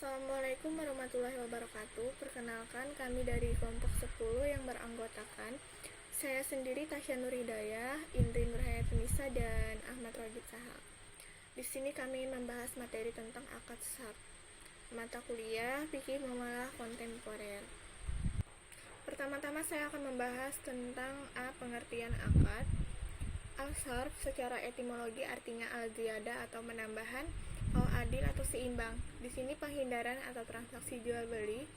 Assalamualaikum warahmatullahi wabarakatuh. Perkenalkan, kami dari kelompok 10 yang beranggotakan saya sendiri Tasya Nur Hidayah, Indri Nurhayatunisa, dan Ahmad Ragib Sahal. Di sini kami membahas materi tentang akad sarf. Mata kuliah Fikih Muamalah Kontemporer. Pertama-tama saya akan membahas tentang pengertian akad. Al-sarf secara etimologi artinya al-ziyadah atau menambahan, adil atau seimbang. Di sini penghindaran atau transaksi jual beli.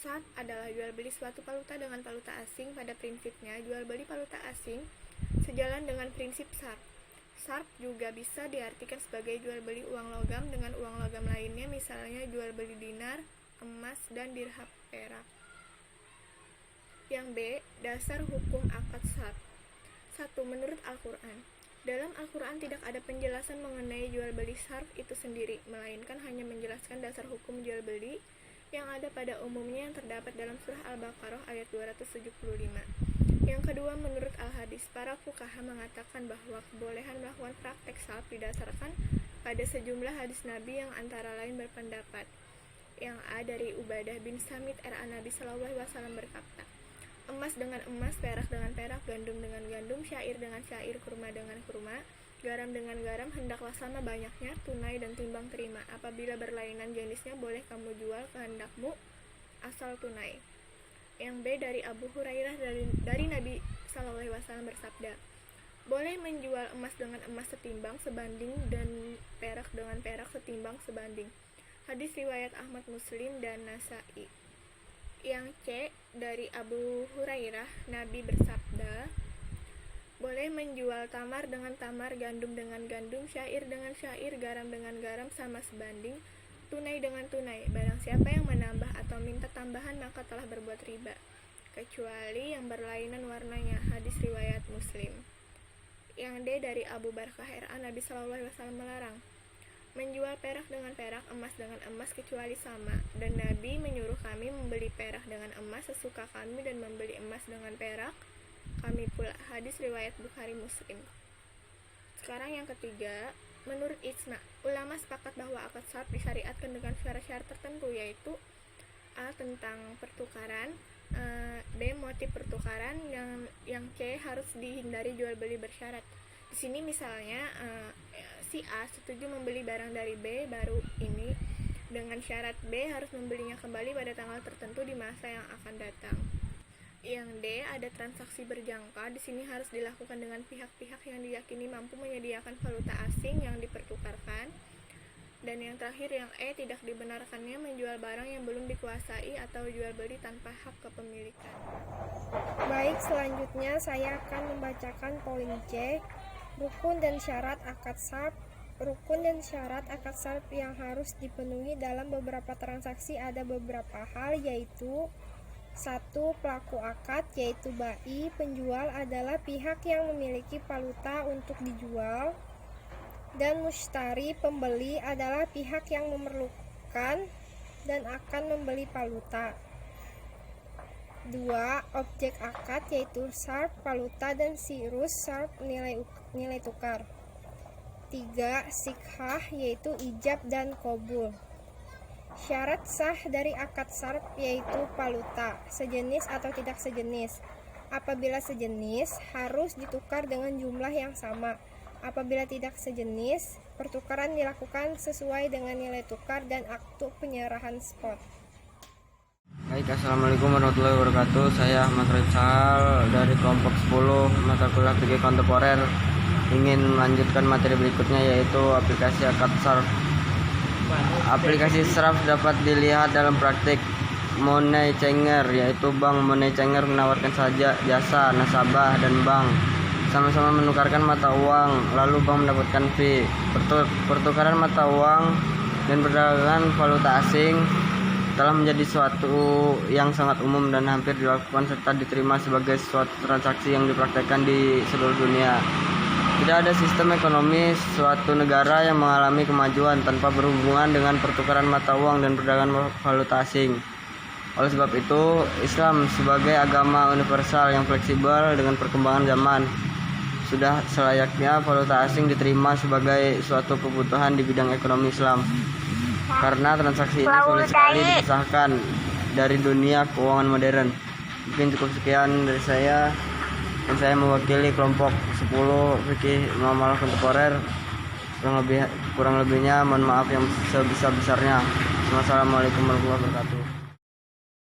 Sarf adalah jual beli suatu valuta dengan valuta asing. Pada prinsipnya, jual beli valuta asing sejalan dengan prinsip sarf. Sarf juga bisa diartikan sebagai jual beli uang logam dengan uang logam lainnya, misalnya jual beli dinar, emas, dan dirham perak. Yang B, dasar hukum akad sarf. 1. Menurut Al-Quran. Dalam Al-Quran tidak ada penjelasan mengenai jual beli sarf itu sendiri, melainkan hanya menjelaskan dasar hukum jual beli yang ada pada umumnya yang terdapat dalam surah Al-Baqarah ayat 275. Yang kedua, menurut Al-Hadis, para fuqaha mengatakan bahwa kebolehan melakukan praktek sarf didasarkan pada sejumlah hadis Nabi yang antara lain berpendapat. Yang A, dari Ubadah bin Samit Nabi SAW berkata, emas dengan emas, perak dengan perak, gandum dengan gandum, syair dengan syair, kurma dengan kurma, garam dengan garam, hendaklah sama banyaknya, tunai dan timbang terima. Apabila berlainan jenisnya, boleh kamu jual kehendakmu, asal tunai. Yang B, dari Abu Hurairah dari Nabi SAW bersabda, boleh menjual emas dengan emas setimbang sebanding dan perak dengan perak setimbang sebanding. Hadis riwayat Ahmad, Muslim, dan Nasai. Yang C, dari Abu Hurairah, Nabi bersabda, boleh menjual tamar dengan tamar, gandum dengan gandum, syair dengan syair, garam dengan garam sama sebanding, tunai dengan tunai. Barang siapa yang menambah atau minta tambahan maka telah berbuat riba, kecuali yang berlainan warnanya. Hadis riwayat Muslim. Yang D, dari Abu Barkah Nabi SAW melarang menjual perak dengan perak, emas dengan emas, kecuali sama. Dan Nabi menyuruh kami membeli perak dengan emas sesuka kami dan membeli emas dengan perak kami pula. Hadis riwayat Bukhari, Muslim. Sekarang yang ketiga, menurut ijma, ulama sepakat bahwa akad sarf disyariatkan dengan syarat-syarat tertentu, yaitu A, tentang pertukaran, B, motif pertukaran, yang C, harus dihindari jual beli bersyarat. Di sini misalnya si A setuju membeli barang dari B baru ini dengan syarat B harus membelinya kembali pada tanggal tertentu di masa yang akan datang. Yang D, ada transaksi berjangka. Di sini harus dilakukan dengan pihak-pihak yang diyakini mampu menyediakan valuta asing yang dipertukarkan. Dan yang terakhir, yang E, tidak dibenarkannya menjual barang yang belum dikuasai atau jual beli tanpa hak kepemilikan. Baik, selanjutnya saya akan membacakan poin C. Rukun dan syarat akad sarf. Rukun dan syarat akad sarf yang harus dipenuhi dalam beberapa transaksi ada beberapa hal, yaitu 1. Pelaku akad, yaitu bai, penjual adalah pihak yang memiliki valuta untuk dijual, dan mushtari, pembeli, adalah pihak yang memerlukan dan akan membeli valuta. 2. Objek akad, yaitu sarf, valuta, dan sirus sarf, nilai tukar. 3. Sikhah, yaitu ijab dan qabul. Syarat sah dari akad sarf yaitu valuta, sejenis atau tidak sejenis. Apabila sejenis, harus ditukar dengan jumlah yang sama. Apabila tidak sejenis, pertukaran dilakukan sesuai dengan nilai tukar dan aktu penyerahan spot. Baik, assalamualaikum warahmatullahi wabarakatuh. Saya Ahmad Ragib Sahal dari kelompok 10 mata kuliah Fikih Kontemporer, ingin melanjutkan materi berikutnya, yaitu aplikasi akad sarf. Aplikasi sarf dapat dilihat dalam praktik money changer, yaitu bank money changer menawarkan saja jasa nasabah dan bank sama-sama menukarkan mata uang, lalu bank mendapatkan fee. Pertukaran mata uang dan perdagangan valuta asing telah menjadi suatu yang sangat umum dan hampir dilakukan serta diterima sebagai suatu transaksi yang dipraktekkan di seluruh dunia. Tidak ada sistem ekonomi suatu negara yang mengalami kemajuan tanpa berhubungan dengan pertukaran mata uang dan perdagangan valuta asing. Oleh sebab itu, Islam sebagai agama universal yang fleksibel dengan perkembangan zaman, sudah selayaknya valuta asing diterima sebagai suatu kebutuhan di bidang ekonomi Islam. karena transaksi ini sulit sekali dipisahkan dari dunia keuangan modern. Mungkin cukup sekian dari saya, dan saya mewakili kelompok 10 fikih muamalah kontemporer. Kurang lebihnya mohon maaf yang sebesar-besarnya. Wassalamualaikum warahmatullahi wabarakatuh.